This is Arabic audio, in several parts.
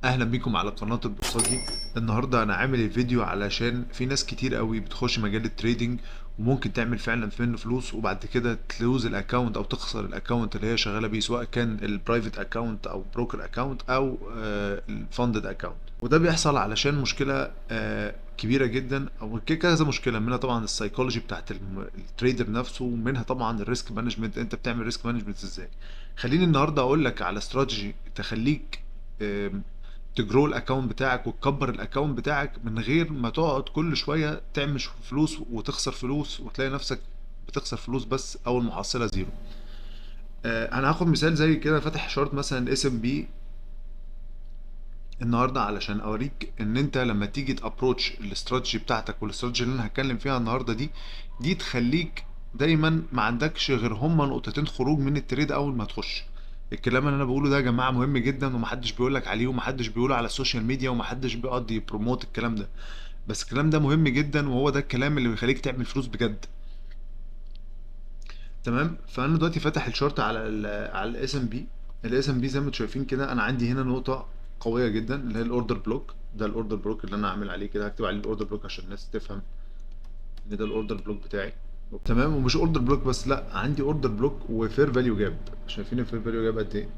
اهلا بيكم على قناة البورصاجي. النهاردة انا عامل الفيديو علشان في ناس كتير قوي بتخش مجال التريدينج وممكن تعمل فعلا منه فلوس وبعد كده تلوز الاكونت او تخسر الاكونت اللي هي شغالة بيه، سواء كان البرايفت اكونت او بروكر اكونت او الفاندد اكونت. وده بيحصل علشان مشكلة كبيرة جدا، او كذا مشكلة، منها طبعا السايكولوجي بتاعت التريدر نفسه، ومنها طبعا الريسك مانجمنت. انت بتعمل ريسك مانجمنت ازاي؟ خليني النهارده اقول لك على استراتيجي تخليك تجرو الاكونت بتاعك وتكبر الاكونت بتاعك من غير ما تقعد كل شويه تعمل فلوس وتخسر فلوس وتلاقي نفسك بتخسر فلوس بس او المحصله زيرو. انا هاخد مثال زي كده، فاتح شارت مثلا اس ام بي النهارده علشان اوريك ان انت لما تيجي تابروتش الاستراتيجي بتاعتك، والاستراتيجي اللي انا هتكلم فيها النهارده دي تخليك دايما ما عندكش غير هما نقطتين خروج من التريد اول ما تخش. الكلام اللي انا بقوله ده يا جماعه مهم جدا، ومحدش بيقولك عليه، ومحدش بيقوله على السوشيال ميديا، ومحدش بيقعد يبروموت الكلام ده. بس الكلام ده مهم جدا، وهو ده الكلام اللي بيخليك تعمل فلوس بجد. تمام. فانا دلوقتي فاتح الشارت على الاس ام بي. الاس ام بي زي ما انتم شايفين كده، انا عندي هنا نقطه قويه جدا اللي هي الاوردر بلوك. ده الاوردر بلوك اللي انا عامل عليه كده، هكتب عليه الاوردر بلوك عشان الناس تفهم ان ده الاوردر بلوك بتاعي. تمام. ومش اوردر بلوك بس، لا، عندي اوردر بلوك وفير فاليو جاب. شايفين الفير فاليو جاب قد ايه؟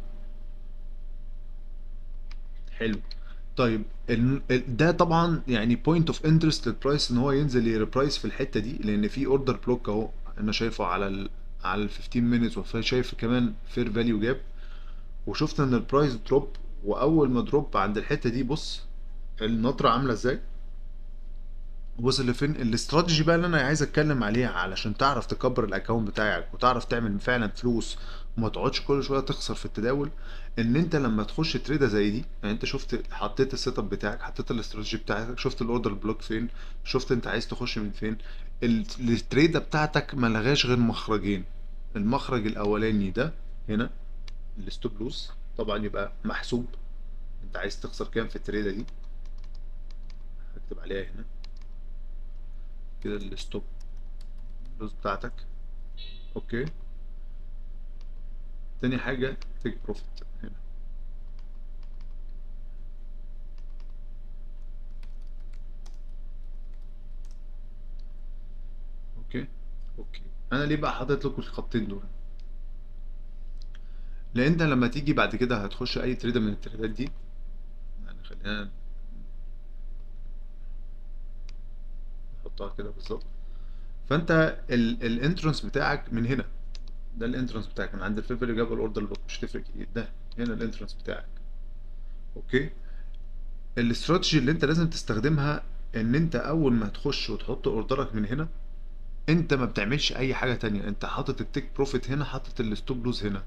حلو. طيب ده طبعا يعني بوينت اوف انترست للبرايس ان هو ينزل يريبرايس في الحته دي، لان في اوردر بلوك اهو انا شايفه على ال 15 مينتس، وشايف كمان فير فاليو جاب، وشفت ان البرايس دروب. واول ما دروب عند الحته دي، بص النطره عامله ازاي، وصل لفين. الاستراتيجي بقى اللي انا عايز اتكلم عليها علشان تعرف تكبر الاكونت بتاعك وتعرف تعمل فعلا فلوس وما تقعدش كل شويه تخسر في التداول، ان انت لما تخش تريده زي دي، يعني انت شفت، حطيت السيت اب بتاعك، حطيت الاستراتيجي بتاعتك، شفت الاوردر بلوك فين، شفت انت عايز تخش من فين. التريده بتاعتك ما لغاش غير مخرجين. المخرج الاولاني ده هنا الستوب لوز، طبعا يبقى محسوب انت عايز تخسر كام في التريده دي. هكتب عليها هنا كده الستوب لوز بتاعتك. اوكي. تاني حاجة تيك بروفيت هنا. اوكي. اوكي. انا ليه بقى حاطط لكم الخطين دول؟ لان انت لما تيجي بعد كده هتخش اي تريدر من التريدات دي، يعني خلينا نحطها كده بالظبط. فانت الانترنس بتاعك من هنا، ده الانترنس بتاعك من عند الفلفل اللي جاب الاوردر بلوك، مش هتفرق كتير، ده هنا الانترنس بتاعك. اوكي. الاستراتيجي اللي انت لازم تستخدمها ان انت اول ما تخش وتحط اوردرك من هنا، انت ما بتعملش اي حاجه تانية، انت حاطط التيك بروفيت هنا، حاطط الستوب لوز هنا.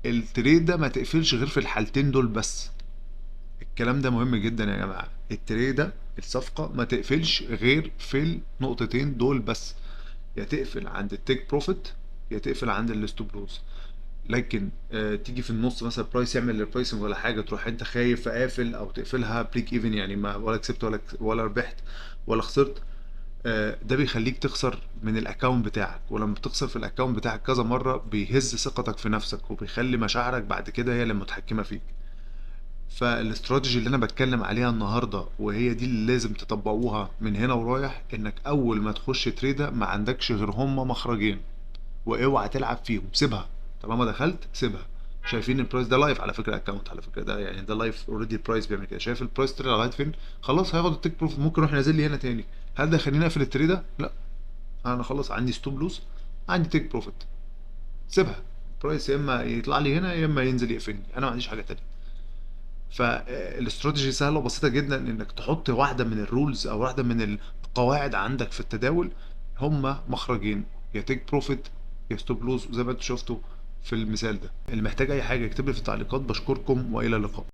التريد ده ما تقفلش غير في الحالتين دول بس. الكلام ده مهم جدا يا جماعة. التريد ده، الصفقة، ما تقفلش غير في النقطتين دول بس، يا تقفل عند التيك بروفيت يا تقفل عند الستوب لوز. لكن تيجي في النص مثلا برايس يعمل ريبرايسنج ولا حاجه، تروح انت خايف قافل او تقفلها بريك ايفن، يعني ما ولا كسبت ولا ربحت ولا خسرت. ده بيخليك تخسر من الاكونت بتاعك، ولما بتخسر في الاكونت بتاعك كذا مره بيهز ثقتك في نفسك وبيخلي مشاعرك بعد كده هي اللي متحكمه فيك. فالاستراتيجي اللي انا بتكلم عليها النهارده، وهي دي اللي لازم تطبقوها من هنا ورايح، انك اول ما تخش تريده ما عندكش غير هما مخرجين، واوعى تلعب فيهم، سيبها. طالما دخلت سيبها. شايفين البرايس ده لايف على فكره، اكونت على فكره ده، يعني ده لايف اوريدي، البرايس بيعمل كده. شايف البرايس طلع لغايه فين؟ خلاص هياخد التيك بروف، ممكن يروح نازل لي هنا تاني. هل ده يخليني اقفل التريده؟ لا. انا خلاص عندي ستوب لوز، عندي تيك بروفيت، سيبها. البرايس يا اما يطلع لي هنا يا اما ينزل يقفلني، انا ما عنديش حاجه تانيه. فالاستراتيجي سهله وبسيطه جدا، انك تحط واحده من الرولز او واحده من القواعد عندك في التداول. هما مخرجين، يا تيك بروفيت يا ستوب لوز، زي ما انتم شفتوا في المثال ده. اللي محتاج اي حاجه يكتب لي في التعليقات. بشكركم والى اللقاء.